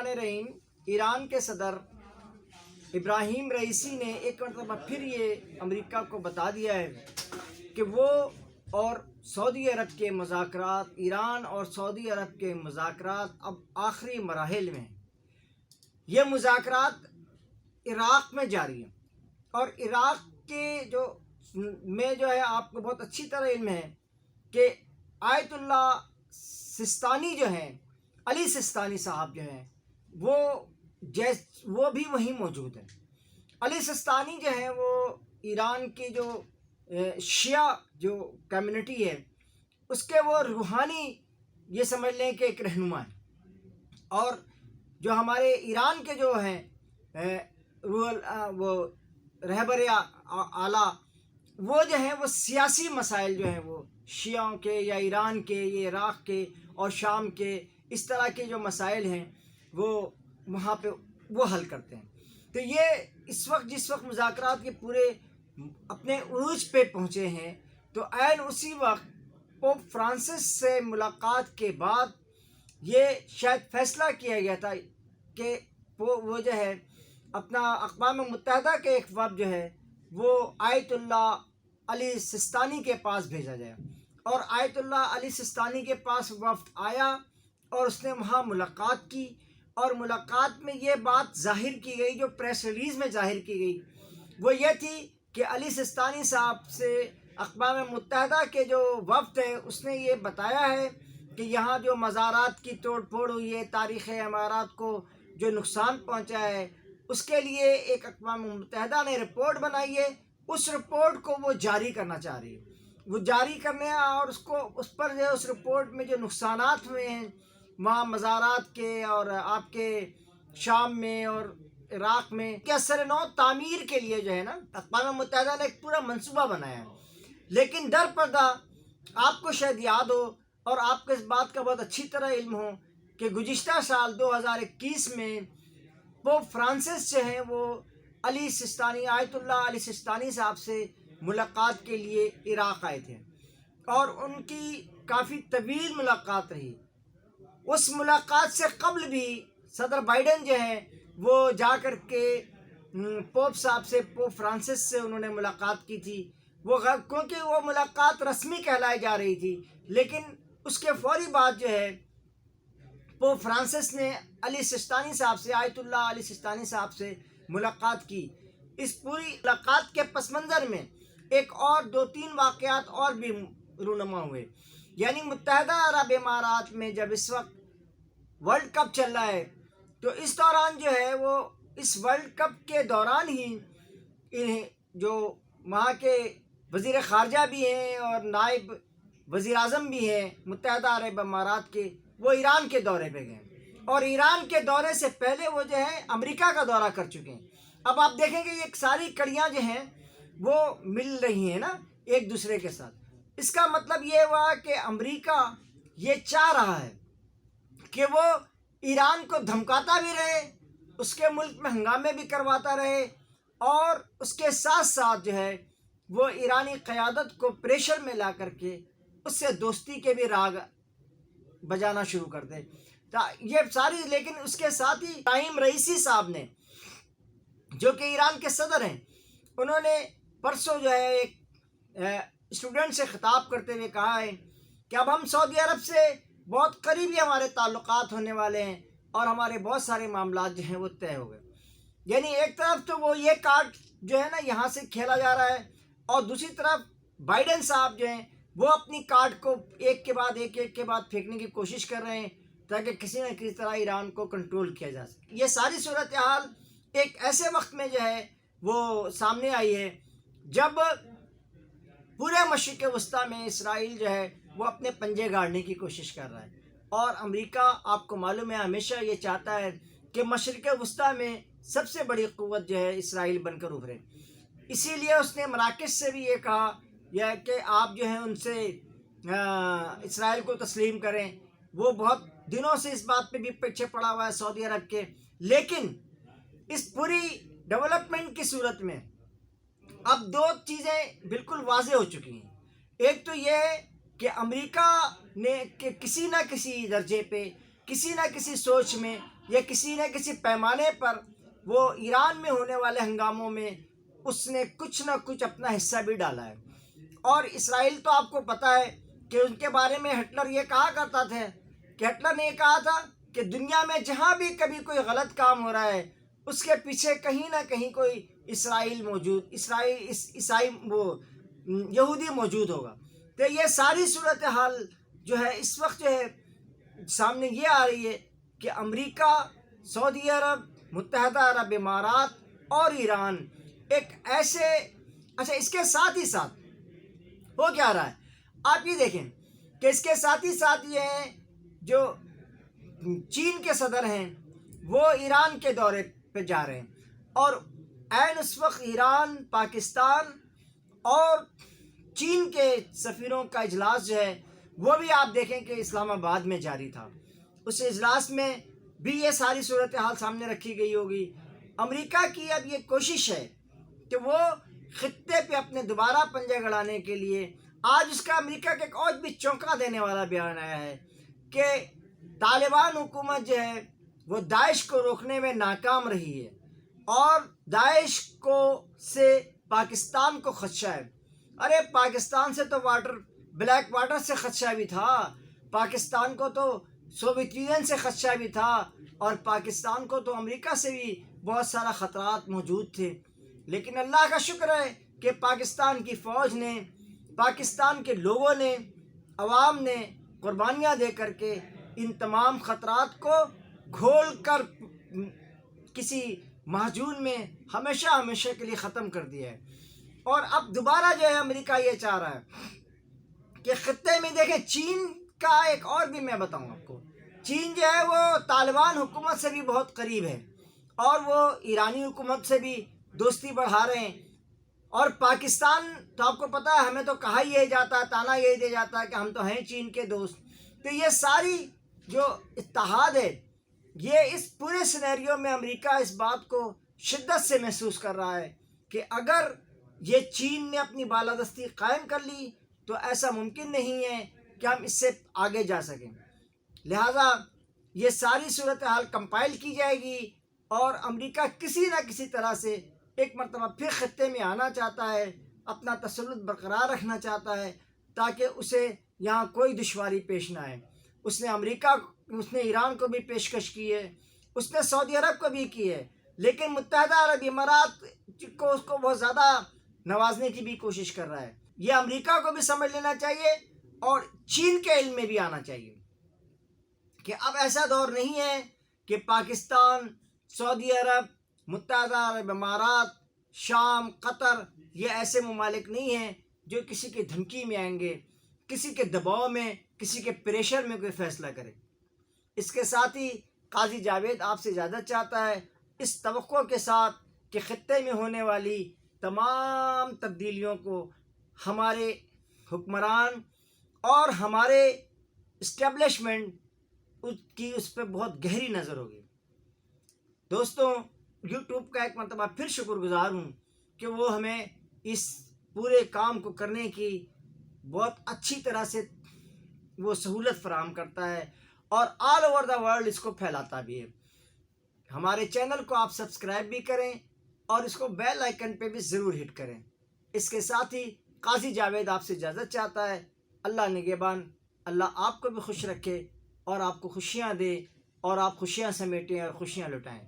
الرحمن الرحیم، ایران کے صدر ابراہیم رئیسی نے ایک مرتبہ پھر یہ امریکہ کو بتا دیا ہے کہ وہ اور سعودی عرب کے مذاکرات، ایران اور سعودی عرب کے مذاکرات اب آخری مراحل میں ہیں۔ یہ مذاکرات عراق میں جاری ہیں، اور عراق کے جو ہے آپ کو بہت اچھی طرح علم ہے کہ آیت اللہ سستانی جو ہیں، علی سستانی صاحب جو ہیں، وہ بھی وہیں موجود ہیں۔ علی سستانی جو ہیں وہ ایران کی جو شیعہ جو کمیونٹی ہے اس کے وہ روحانی، یہ سمجھ لیں کہ ایک رہنما ہے، اور جو ہمارے ایران کے جو ہیں وہ رہبر اعلیٰ، وہ جو ہیں وہ سیاسی مسائل جو ہیں وہ شیعوں کے یا ایران کے، یہ عراق کے اور شام کے، اس طرح کے جو مسائل ہیں وہ وہاں پہ وہ حل کرتے ہیں۔ تو یہ اس وقت جس وقت مذاکرات کے پورے اپنے عروج پہ پہنچے ہیں، تو عین اسی وقت پوپ فرانسس سے ملاقات کے بعد یہ شاید فیصلہ کیا گیا تھا کہ وہ جو ہے اپنا اقوام متحدہ کے ایک وفد جو ہے وہ آیت اللہ علی سستانی کے پاس بھیجا جائے، اور آیت اللہ علی سستانی کے پاس وفد آیا اور اس نے وہاں ملاقات کی، اور ملاقات میں یہ بات ظاہر کی گئی، جو پریس ریلیز میں ظاہر کی گئی وہ یہ تھی کہ علی سستانی صاحب سے اقوام متحدہ کے جو وفد ہے اس نے یہ بتایا ہے کہ یہاں جو مزارات کی توڑ پھوڑ ہوئی ہے، تاریخ عمارات کو جو نقصان پہنچا ہے، اس کے لیے ایک اقوام متحدہ نے رپورٹ بنائی ہے، اس رپورٹ کو وہ جاری کرنا چاہ رہی ہے، وہ جاری کرنے، اور اس پر جو ہے اس رپورٹ میں جو نقصانات ہوئے ہیں وہاں مزارات کے اور آپ کے شام میں اور عراق میں کے اثر نو تعمیر کے لیے جو ہے نا اقوام متحدہ نے ایک پورا منصوبہ بنایا ہے۔ لیکن در پردہ آپ کو شاید یاد ہو اور آپ کو اس بات کا بہت اچھی طرح علم ہو کہ گزشتہ سال 2021 میں پوپ فرانسس جو ہیں وہ علی سستانی، آیت اللہ علی سستانی صاحب سے ملاقات کے لیے عراق آئے تھے، اور ان کی کافی طویل ملاقات رہی۔ اس ملاقات سے قبل بھی صدر بائیڈن جو ہیں وہ جا کر کے پوپ صاحب سے، پوپ فرانسس سے انہوں نے ملاقات کی تھی، کیونکہ وہ ملاقات رسمی کہلائی جا رہی تھی، لیکن اس کے فوری بعد جو ہے پوپ فرانسس نے علی سستانی صاحب سے، آیت اللہ علی سستانی صاحب سے ملاقات کی۔ اس پوری ملاقات کے پس منظر میں ایک اور 2-3 واقعات اور بھی رونما ہوئے، یعنی متحدہ عرب امارات میں جب اس وقت ورلڈ کپ چل رہا ہے، تو اس دوران جو ہے وہ اس ورلڈ کپ کے دوران ہی جو وہاں کے وزیر خارجہ بھی ہیں اور نائب وزیر اعظم بھی ہیں متحدہ عرب امارات کے، وہ ایران کے دورے پہ گئے، اور ایران کے دورے سے پہلے وہ جو ہے امریکہ کا دورہ کر چکے ہیں۔ اب آپ دیکھیں کہ یہ ساری کڑیاں جو ہیں وہ مل رہی ہیں نا ایک دوسرے کے ساتھ۔ اس کا مطلب یہ ہوا کہ امریکہ یہ چاہ رہا ہے کہ وہ ایران کو دھمکاتا بھی رہے، اس کے ملک میں ہنگامے بھی کرواتا رہے، اور اس کے ساتھ ساتھ جو ہے وہ ایرانی قیادت کو پریشر میں لا کر کے اس سے دوستی کے بھی راگ بجانا شروع کر دے۔ یہ ساری، لیکن اس کے ساتھ ہی ابراہیم رئیسی صاحب نے، جو کہ ایران کے صدر ہیں، انہوں نے پرسوں جو ہے ایک اسٹوڈنٹ سے خطاب کرتے ہوئے کہا ہے کہ اب ہم سعودی عرب سے بہت قریبی ہمارے تعلقات ہونے والے ہیں، اور ہمارے بہت سارے معاملات جو ہیں وہ طے ہو گئے۔ یعنی ایک طرف تو وہ یہ کارڈ جو ہے نا یہاں سے کھیلا جا رہا ہے، اور دوسری طرف بائیڈن صاحب جو ہیں وہ اپنی کارڈ کو ایک کے بعد پھینکنے کی کوشش کر رہے ہیں تاکہ کسی نہ کسی طرح ایران کو کنٹرول کیا جا سکے۔ یہ ساری صورتحال ایک ایسے وقت میں جو ہے وہ سامنے آئی ہے جب پورے مشرق وسطیٰ میں اسرائیل جو ہے وہ اپنے پنجے گاڑنے کی کوشش کر رہا ہے، اور امریکہ آپ کو معلوم ہے ہمیشہ یہ چاہتا ہے کہ مشرق وسطیٰ میں سب سے بڑی قوت جو ہے اسرائیل بن کر ابھرے۔ اسی لیے اس نے مراکش سے بھی یہ کہا کہ آپ جو ہیں ان سے اسرائیل کو تسلیم کریں۔ وہ بہت دنوں سے اس بات پہ بھی پیچھے پڑا ہوا ہے سعودی عرب کے، لیکن اس پوری ڈیولپمنٹ کی صورت میں اب 2 چیزیں بالکل واضح ہو چکی ہیں۔ ایک تو یہ ہے کہ امریکہ نے کہ کسی نہ کسی درجے پہ، کسی نہ کسی سوچ میں یا کسی نہ کسی پیمانے پر وہ ایران میں ہونے والے ہنگاموں میں اس نے کچھ نہ کچھ اپنا حصہ بھی ڈالا ہے۔ اور اسرائیل تو آپ کو پتہ ہے کہ ان کے بارے میں ہٹلر یہ کہا کرتا تھا کہ ہٹلر نے یہ کہا تھا کہ دنیا میں جہاں بھی کبھی کوئی غلط کام ہو رہا ہے اس کے پیچھے کہیں نہ کہیں کوئی عیسائی وہ یہودی موجود ہوگا۔ تو یہ ساری صورتحال جو ہے اس وقت جو ہے سامنے یہ آ رہی ہے کہ امریکہ، سعودی عرب، متحدہ عرب امارات اور ایران ایک ایسے اس کے ساتھ ہی ساتھ ہو کیا رہا ہے آپ یہ دیکھیں کہ اس کے ساتھ ہی ساتھ یہ ہیں جو چین کے صدر ہیں وہ ایران کے دورے پہ جا رہے ہیں، اور عین اس وقت ایران، پاکستان اور چین کے سفیروں کا اجلاس جو ہے وہ بھی آپ دیکھیں کہ اسلام آباد میں جاری تھا۔ اس اجلاس میں بھی یہ ساری صورتحال سامنے رکھی گئی ہوگی۔ امریکہ کی اب یہ کوشش ہے کہ وہ خطے پہ اپنے دوبارہ پنجے گڑانے کے لیے آج اس کا امریکہ کا ایک اور بھی چونکا دینے والا بیان آیا ہے کہ طالبان حکومت جو ہے وہ داعش کو روکنے میں ناکام رہی ہے، اور داعش کو سے پاکستان کو خدشہ ہے۔ ارے پاکستان سے تو بلیک واٹر سے خدشہ بھی تھا، پاکستان کو تو سوویت یونین سے خدشہ بھی تھا، اور پاکستان کو تو امریکہ سے بھی بہت سارا خطرات موجود تھے۔ لیکن اللہ کا شکر ہے کہ پاکستان کی فوج نے، پاکستان کے لوگوں نے، عوام نے قربانیاں دے کر کے ان تمام خطرات کو گھول کر کسی مہجون میں ہمیشہ ہمیشہ کے لیے ختم کر دیا ہے۔ اور اب دوبارہ جو ہے امریکہ یہ چاہ رہا ہے کہ خطے میں دیکھیں چین کا ایک اور بھی میں بتاؤں آپ کو، چین جو ہے وہ طالبان حکومت سے بھی بہت قریب ہے، اور وہ ایرانی حکومت سے بھی دوستی بڑھا رہے ہیں، اور پاکستان تو آپ کو پتہ ہے ہمیں تو کہا ہی یہی جاتا ہے، تانا یہی دیا جاتا ہے کہ ہم تو ہیں چین کے دوست۔ تو یہ ساری جو اتحاد ہے یہ اس پورے سینیریو میں امریکہ اس بات کو شدت سے محسوس کر رہا ہے کہ اگر یہ چین نے اپنی بالادستی قائم کر لی تو ایسا ممکن نہیں ہے کہ ہم اس سے آگے جا سکیں، لہٰذا یہ ساری صورتحال کمپائل کی جائے گی، اور امریکہ کسی نہ کسی طرح سے ایک مرتبہ پھر خطے میں آنا چاہتا ہے، اپنا تسلط برقرار رکھنا چاہتا ہے تاکہ اسے یہاں کوئی دشواری پیش نہ آئے۔ اس نے ایران کو بھی پیشکش کی ہے، اس نے سعودی عرب کو بھی کی ہے، لیکن متحدہ عرب امارات کو اس کو بہت زیادہ نوازنے کی بھی کوشش کر رہا ہے۔ یہ امریکہ کو بھی سمجھ لینا چاہیے اور چین کے علم میں بھی آنا چاہیے کہ اب ایسا دور نہیں ہے کہ پاکستان، سعودی عرب، متحدہ عرب امارات، شام، قطر یہ ایسے ممالک نہیں ہیں جو کسی کی دھمکی میں آئیں گے، کسی کے دباؤ میں، کسی کے پریشر میں کوئی فیصلہ کرے۔ اس کے ساتھ ہی قاضی جاوید آپ سے اجازت چاہتا ہے اس توقع کے ساتھ کہ خطے میں ہونے والی تمام تبدیلیوں کو ہمارے حکمران اور ہمارے اسٹیبلشمنٹ کی اس پہ بہت گہری نظر ہوگی۔ دوستوں، یوٹیوب کا ایک مرتبہ پھر شکر گزار ہوں کہ وہ ہمیں اس پورے کام کو کرنے کی بہت اچھی طرح سے وہ سہولت فراہم کرتا ہے، اور آل اوور دا ورلڈ اس کو پھیلاتا بھی ہے۔ ہمارے چینل کو آپ سبسکرائب بھی کریں اور اس کو بیل آئیکن پہ بھی ضرور ہٹ کریں۔ اس کے ساتھ ہی قاضی جاوید آپ سے اجازت چاہتا ہے۔ اللہ نگہبان، اللہ آپ کو بھی خوش رکھے اور آپ کو خوشیاں دے، اور آپ خوشیاں سمیٹیں اور خوشیاں لٹائیں۔